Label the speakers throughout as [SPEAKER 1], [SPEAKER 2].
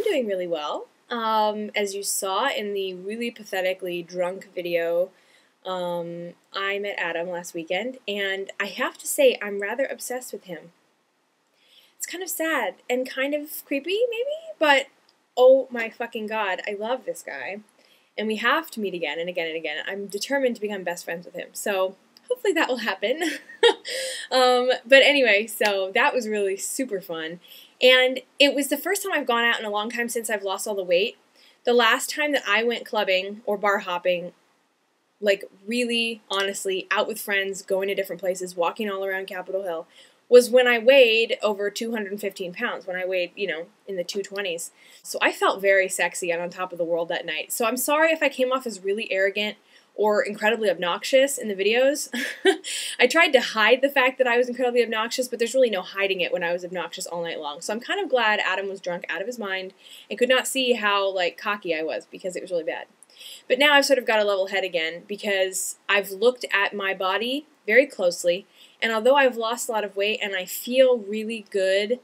[SPEAKER 1] doing really well. As you saw in the really pathetically drunk video, I met Adam last weekend, and I have to say I'm rather obsessed with him. It's kind of sad and kind of creepy, maybe, but oh my fucking god, I love this guy. And we have to meet again and again and again. I'm determined to become best friends with him, so hopefully that will happen. But anyway, so that was really super fun. And it was the first time I've gone out in a long time since I've lost all the weight. The last time that I went clubbing or bar hopping, like really, honestly, out with friends, going to different places, walking all around Capitol Hill, was when I weighed over 215 pounds, when I weighed, in the 220s. So I felt very sexy and on top of the world that night. So I'm sorry if I came off as really arrogant or incredibly obnoxious in the videos. I tried to hide the fact that I was incredibly obnoxious, but there's really no hiding it when I was obnoxious all night long. So I'm kind of glad Adam was drunk out of his mind and could not see how, cocky I was, because it was really bad. But now I've sort of got a level head again, because I've looked at my body very closely, and although I've lost a lot of weight and I feel really good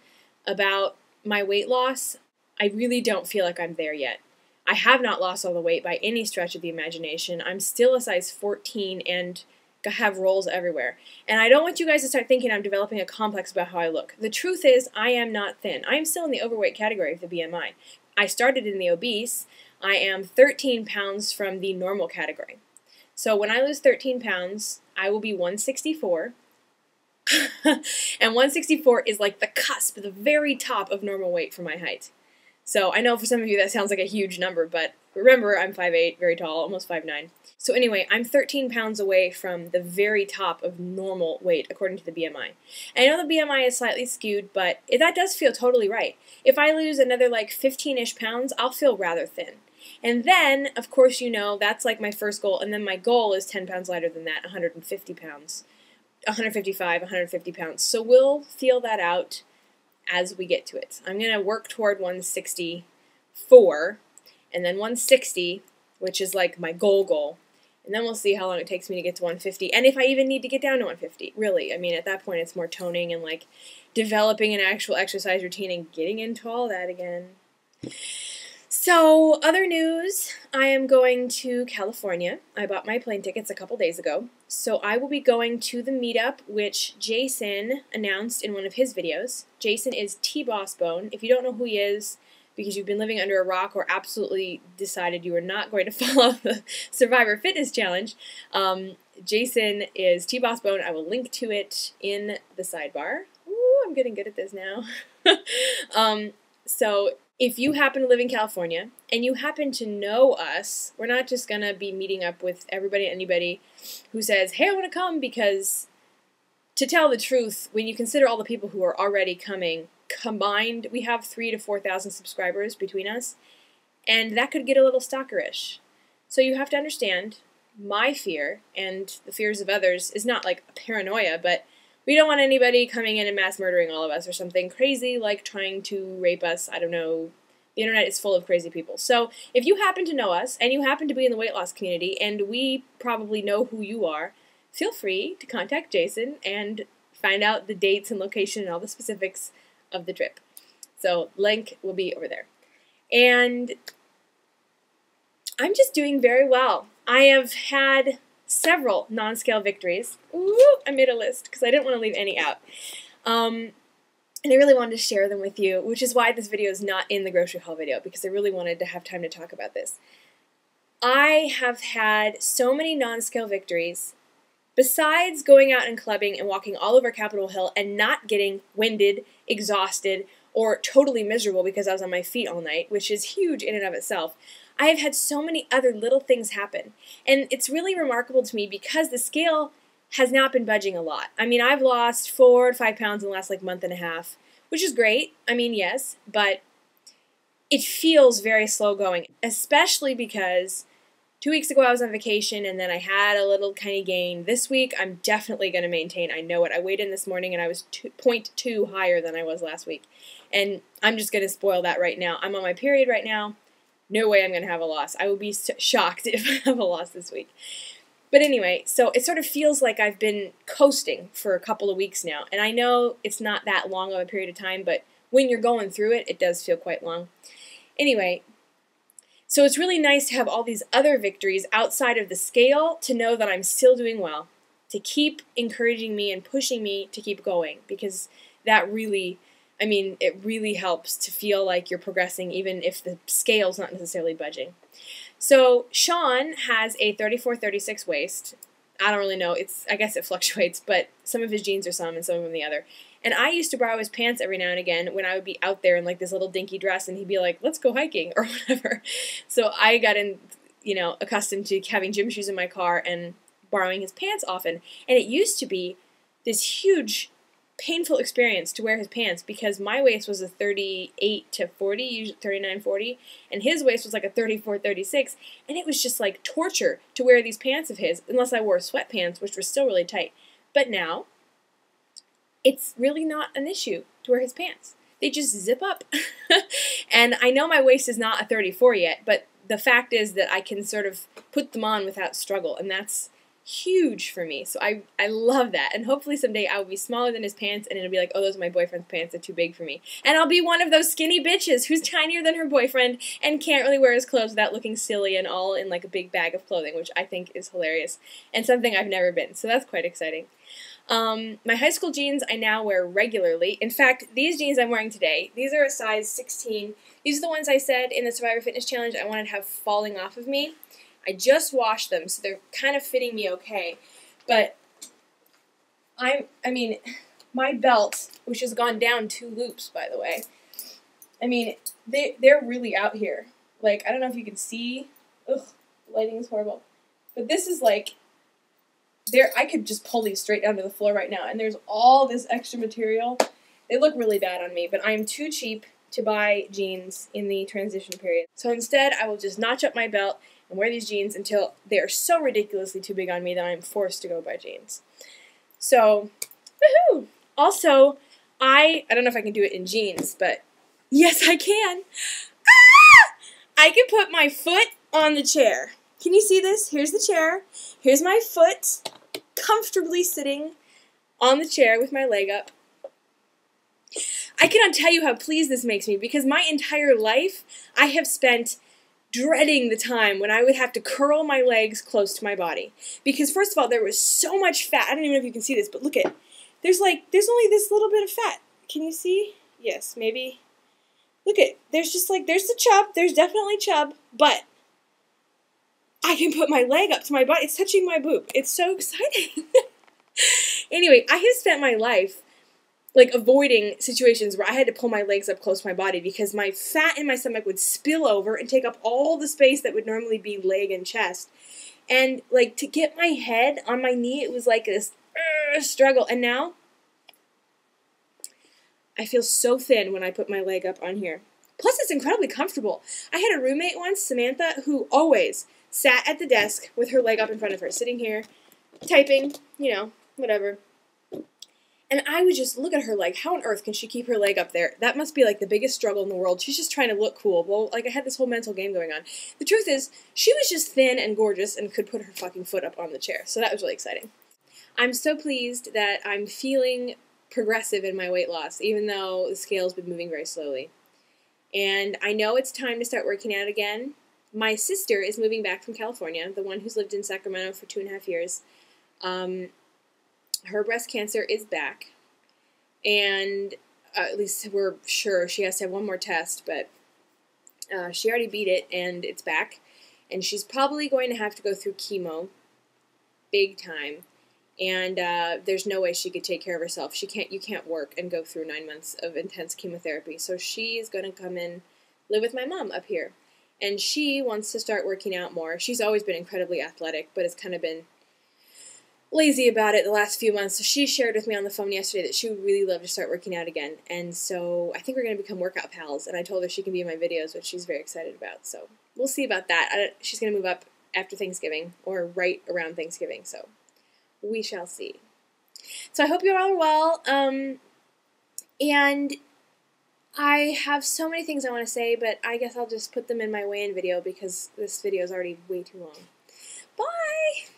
[SPEAKER 1] about my weight loss, I really don't feel like I'm there yet. I have not lost all the weight by any stretch of the imagination. I'm still a size 14 and have rolls everywhere. And I don't want you guys to start thinking I'm developing a complex about how I look. The truth is, I am not thin. I am still in the overweight category of the BMI. I started in the obese. I am 13 pounds from the normal category. So when I lose 13 pounds, I will be 164. And 164 is like the cusp, the very top of normal weight for my height. So I know for some of you that sounds like a huge number, but remember I'm 5'8", very tall, almost 5'9". So anyway, I'm 13 pounds away from the very top of normal weight according to the BMI. I know the BMI is slightly skewed, but that does feel totally right. If I lose another 15-ish pounds, I'll feel rather thin. And then, of course, that's like my first goal, and then my goal is 10 pounds lighter than that, 150 pounds. 155, 150 pounds. So we'll feel that out as we get to it. I'm going to work toward 164, and then 160, which is like my goal. And then we'll see how long it takes me to get to 150, and if I even need to get down to 150, really. I mean, at that point, it's more toning and, developing an actual exercise routine and getting into all that again. So, other news, I am going to California. I bought my plane tickets a couple days ago. So I will be going to the meetup, which Jason announced in one of his videos. Jason is T-Bossbone. If you don't know who he is, because you've been living under a rock or absolutely decided you are not going to follow the Survivor Fitness Challenge, Jason is T-Bossbone. I will link to it in the sidebar. Ooh, I'm getting good at this now. So if you happen to live in California and you happen to know us, we're not just going to be meeting up with everybody and anybody who says, hey, I want to come, because to tell the truth, when you consider all the people who are already coming, combined, we have 3,000 to 4,000 subscribers between us, and that could get a little stalkerish. So you have to understand, my fear, and the fears of others, is not like a paranoia, but we don't want anybody coming in and mass murdering all of us or something crazy like trying to rape us. I don't know. The internet is full of crazy people. So if you happen to know us and you happen to be in the weight loss community and we probably know who you are, feel free to contact Jason and find out the dates and location and all the specifics of the trip. So link will be over there. And I'm just doing very well. I have had several non-scale victories. Ooh, I made a list because I didn't want to leave any out. And I really wanted to share them with you, which is why this video is not in the grocery haul video, because I really wanted to have time to talk about this. I have had so many non-scale victories, besides going out and clubbing and walking all over Capitol Hill and not getting winded, exhausted, or totally miserable because I was on my feet all night, which is huge in and of itself. I have had so many other little things happen, and it's really remarkable to me because the scale has not been budging a lot. I mean, I've lost 4 to 5 pounds in the last month and a half, which is great. I mean, yes, but it feels very slow going, especially because 2 weeks ago I was on vacation and then I had a little tiny gain. This week I'm definitely going to maintain. I know it. I weighed in this morning and I was 0.2 higher than I was last week, and I'm just going to spoil that right now. I'm on my period right now. No way I'm going to have a loss. I will be shocked if I have a loss this week. But anyway, so it sort of feels like I've been coasting for a couple of weeks now. And I know it's not that long of a period of time, but when you're going through it, it does feel quite long. Anyway, so it's really nice to have all these other victories outside of the scale to know that I'm still doing well, to keep encouraging me and pushing me to keep going, because that really, I mean, it really helps to feel like you're progressing even if the scale's not necessarily budging. So Sean has a 34-36 waist. I don't really know. I guess it fluctuates, but some of his jeans are some and some of them the other. And I used to borrow his pants every now and again when I would be out there in like this little dinky dress, and he'd be like, "Let's go hiking," or whatever. So I got accustomed to having gym shoes in my car and borrowing his pants often. And it used to be this huge, painful experience to wear his pants because my waist was a 38-40, usually 39-40, and his waist was like a 34-36, and it was just like torture to wear these pants of his, unless I wore sweatpants, which were still really tight. But now, it's really not an issue to wear his pants. They just zip up. And I know my waist is not a 34 yet, but the fact is that I can sort of put them on without struggle, and that's huge for me. So I love that. And hopefully someday I will be smaller than his pants, and it'll be like, oh, those are my boyfriend's pants, they're too big for me. And I'll be one of those skinny bitches who's tinier than her boyfriend and can't really wear his clothes without looking silly and all in like a big bag of clothing, which I think is hilarious and something I've never been. So that's quite exciting. My high school jeans I now wear regularly. In fact, these jeans I'm wearing today, these are a size 16. These are the ones I said in the Survivor Fitness Challenge I wanted to have falling off of me. I just washed them, so they're kind of fitting me okay. But I mean, my belt, which has gone down 2 loops, by the way, I mean, they're really out here. Like, I don't know if you can see. Ugh, lighting is horrible. But this is like, I could just pull these straight down to the floor right now, and there's all this extra material. They look really bad on me, but I am too cheap to buy jeans in the transition period. So instead, I will just notch up my belt and wear these jeans until they are so ridiculously too big on me that I'm forced to go buy jeans. So, woohoo! Also, I don't know if I can do it in jeans, but yes, I can. Ah! I can put my foot on the chair. Can you see this? Here's the chair. Here's my foot comfortably sitting on the chair with my leg up. I cannot tell you how pleased this makes me, because my entire life I have spent dreading the time when I would have to curl my legs close to my body. Because first of all, there was so much fat. I don't even know if you can see this, but look at, there's only this little bit of fat. Can you see? Yes, maybe. Look at, there's the chub, there's definitely chub, but I can put my leg up to my body. It's touching my boob. It's so exciting. Anyway, I have spent my life like avoiding situations where I had to pull my legs up close to my body because my fat in my stomach would spill over and take up all the space that would normally be leg and chest. And like to get my head on my knee, it was like this struggle. And now I feel so thin when I put my leg up on here. Plus, it's incredibly comfortable. I had a roommate once, Samantha, who always sat at the desk with her leg up in front of her, sitting here, typing, you know, whatever. And I would just look at her like, how on earth can she keep her leg up there? That must be like the biggest struggle in the world. She's just trying to look cool. Well, like I had this whole mental game going on. The truth is, she was just thin and gorgeous and could put her fucking foot up on the chair. So that was really exciting. I'm so pleased that I'm feeling progressive in my weight loss, even though the scale's been moving very slowly. And I know it's time to start working out again. My sister is moving back from California, the one who's lived in Sacramento for 2.5 years. Her breast cancer is back, and at least we're sure she has to have one more test, but she already beat it, and it's back, and she's probably going to have to go through chemo, big time, and there's no way she could take care of herself. You can't work and go through 9 months of intense chemotherapy, so she's going to come and live with my mom up here, and she wants to start working out more. She's always been incredibly athletic, but it's kind of been lazy about it the last few months. So she shared with me on the phone yesterday that she would really love to start working out again. And so I think we're going to become workout pals. And I told her she can be in my videos, which she's very excited about. So we'll see about that. She's going to move up after Thanksgiving or right around Thanksgiving. So we shall see. So I hope you're all well. And I have so many things I want to say, but I guess I'll just put them in my weigh-in video because this video is already way too long. Bye!